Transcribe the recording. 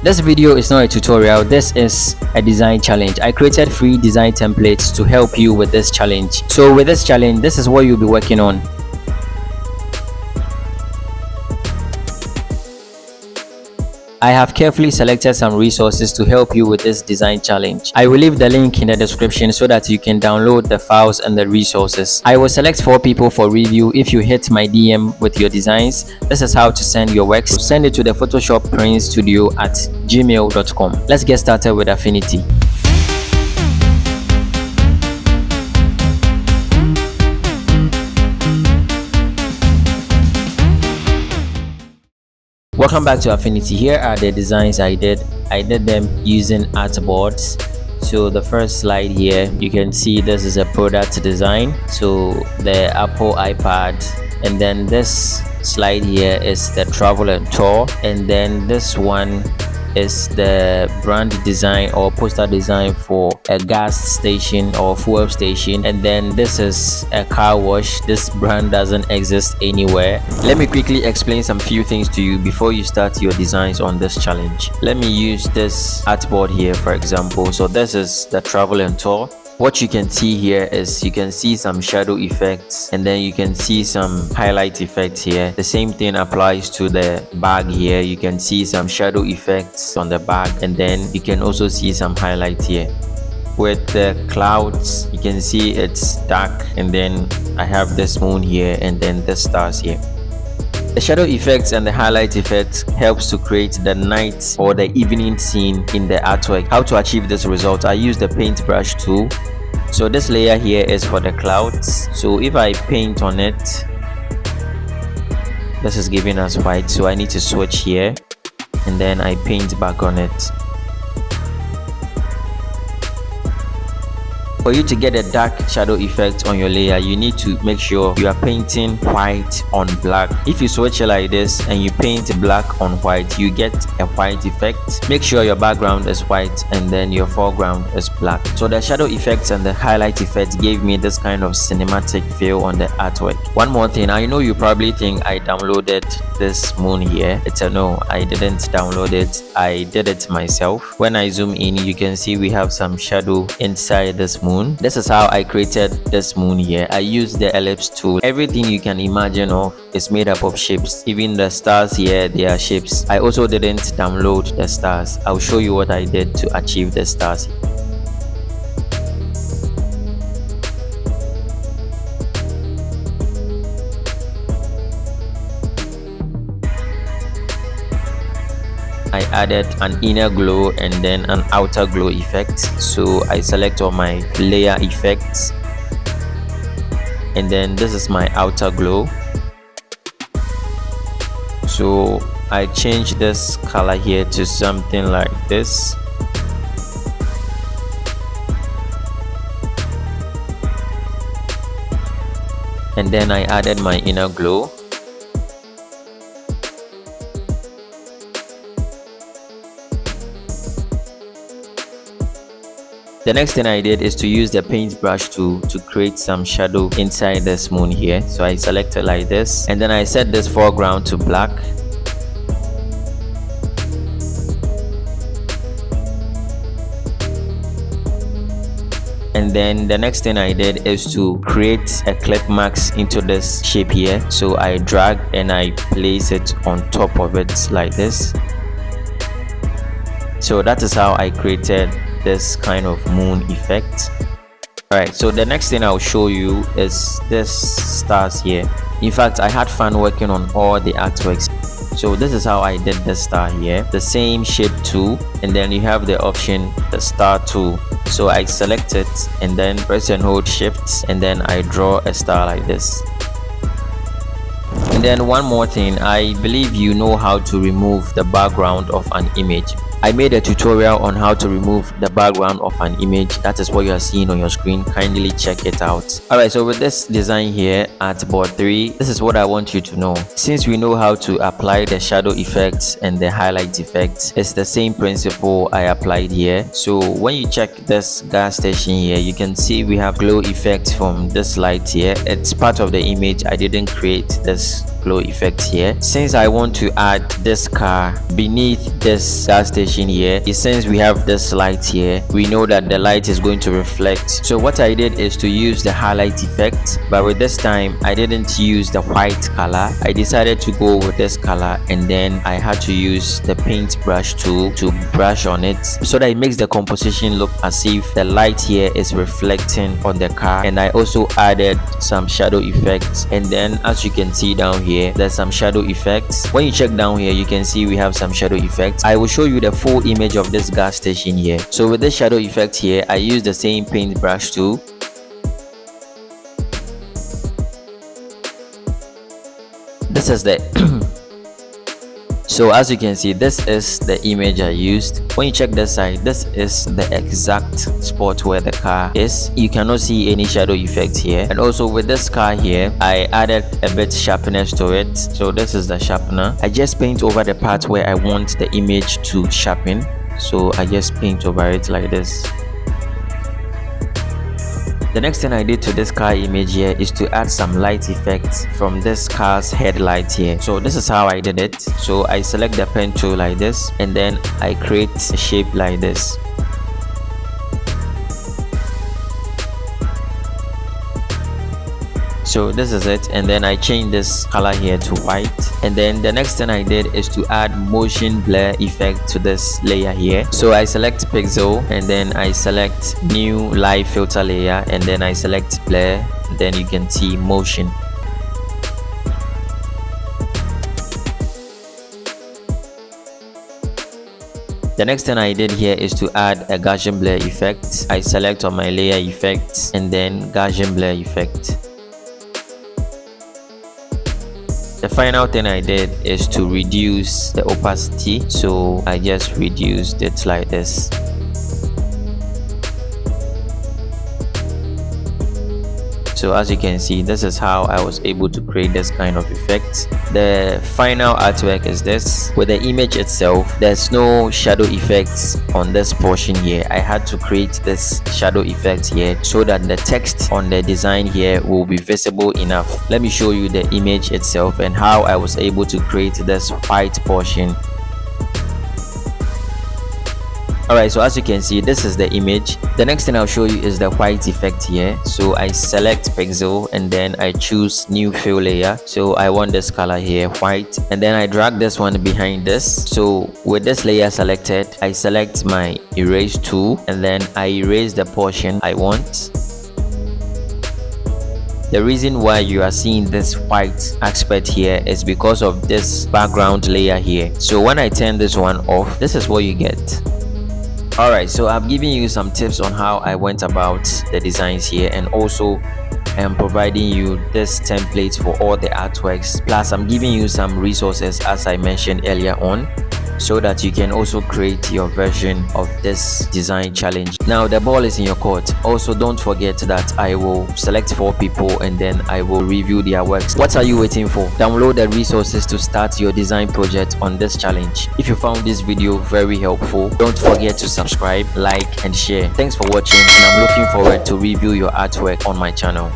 This video is not a tutorial, this is a design challenge. I created free design templates to help you with this challenge. So with this challenge, this is what you'll be working on. I have carefully selected some resources to help you with this design challenge. I will leave the link in the description so that you can download the files and the resources. I will select 4 people for review. If you hit my DM with your designs, this is how to send your works. Send it to the Photoshop Print Studio at gmail.com. Let's get started with Affinity. Welcome back to Affinity. Here are the designs I did them using Artboards. So the first slide here, you can see this is a product design, so the Apple iPad, and then this slide here is the travel and tour, and then this one is the brand design or poster design for a gas station or fuel station, and then this is a car wash. This brand doesn't exist anywhere. Let me quickly explain some few things to you before you start your designs on this challenge. Let me use this artboard here for example. So this is the travel and tour. What you can see here is you can see some shadow effects, and then you can see some highlight effects here. The same thing applies to the bag here. You can see some shadow effects on the bag, and then you can also see some highlight here. With the clouds, you can see it's dark, and then I have this moon here and then the stars here. The shadow effects and the highlight effects helps to create the night or the evening scene in the artwork. How to achieve this result? I use the paintbrush tool. So this layer here is for the clouds. So if I paint on it, this is giving us white, so I need to switch here and then I paint back on it. For you to get a dark shadow effect on your layer, you need to make sure you are painting white on black. If you switch it like this and you paint black on white, you get a white effect. Make sure your background is white and then your foreground is black. So the shadow effects and the highlight effects gave me this kind of cinematic feel on the artwork. One more thing, I know you probably think I downloaded this moon here. It's a no, I didn't download it. I did it myself. When I zoom in, you can see we have some shadow inside this moon. This is how I created this moon here. I used the ellipse tool. Everything you can imagine of is made up of shapes. Even the stars here, they are shapes. I also didn't download the stars. I'll show you what I did to achieve the stars. I added an inner glow and then an outer glow effect. So I select all my layer effects, and then this is my outer glow. So I change this color here to something like this. And then I added my inner glow. The next thing I did is to use the paintbrush tool to create some shadow inside this moon here. So I select it like this, and then I set this foreground to black. And then the next thing I did is to create a clip marks into this shape here. So I drag and I place it on top of it like this. So that is how I created this kind of moon effect. Alright, so the next thing I'll show you is this stars here. In fact, I had fun working on all the artworks. So this is how I did the star here. The same shape tool, and then you have the option, the star tool. So I select it and then press and hold shift, and then I draw a star like this. And then one more thing, I believe you know how to remove the background of an image. I made a tutorial on how to remove the background of an image. That is what you are seeing on your screen. Kindly check it out. Alright, so with this design here at board 3, this is what I want you to know. Since we know how to apply the shadow effects and the highlight effects, it's the same principle I applied here. So when you check this gas station here, you can see we have glow effect from this light here. It's part of the image. I didn't create this glow effect here. Since I want to add this car beneath this gas station station here is, since we have this light here, we know that the light is going to reflect. So what I did is to use the highlight effect, but with this time I didn't use the white color. I decided to go with this color, and then I had to use the paintbrush tool to brush on it so that it makes the composition look as if the light here is reflecting on the car. And I also added some shadow effects, and then as you can see down here, there's some shadow effects. When you check down here, you can see we have some shadow effects. I will show you the full image of this gas station here. So with this shadow effect here, I use the same paintbrush tool. This is the so as you can see, this is the image I used. When you check this side, this is the exact spot where the car is. You cannot see any shadow effect here. And also with this car here, I added a bit sharpness to it. So this is the sharpener. I just paint over the part where I want the image to sharpen. So I just paint over it like this. The next thing I did to this car image here is to add some light effects from this car's headlight here. So this is how I did it. So I select the pen tool like this, and then I create a shape like this. So this is it, and then I change this color here to white. And then the next thing I did is to add motion blur effect to this layer here. So I select pixel, and then I select new live filter layer, and then I select blur, and then you can see motion. The next thing I did here is to add a Gaussian blur effect. I select on my layer effects, and then Gaussian blur effect. The final thing I did is to reduce the opacity, so I just reduced it like this. So as you can see, this is how I was able to create this kind of effect. The final artwork is this. With the image itself, there's no shadow effects on this portion here. I had to create this shadow effect here so that the text on the design here will be visible enough. Let me show you the image itself and how I was able to create this white portion. Alright, so as you can see, this is the image. The next thing I'll show you is the white effect here. So I select pixel, and then I choose new fill layer. So I want this color here, white, and then I drag this one behind this. So with this layer selected, I select my erase tool, and then I erase the portion I want. The reason why you are seeing this white aspect here is because of this background layer here. So when I turn this one off, this is what you get. Alright, so I've given you some tips on how I went about the designs here, and also I'm providing you this template for all the artworks. Plus I'm giving you some resources, as I mentioned earlier on, so that you can also create your version of this design challenge. Now the ball is in your court. Also, don't forget that I will select 4 people, and then I will review their works. What are you waiting for? Download the resources to start your design project on this challenge. If you found this video very helpful, don't forget to subscribe, like and share. Thanks for watching, and I'm looking forward to review your artwork on my channel.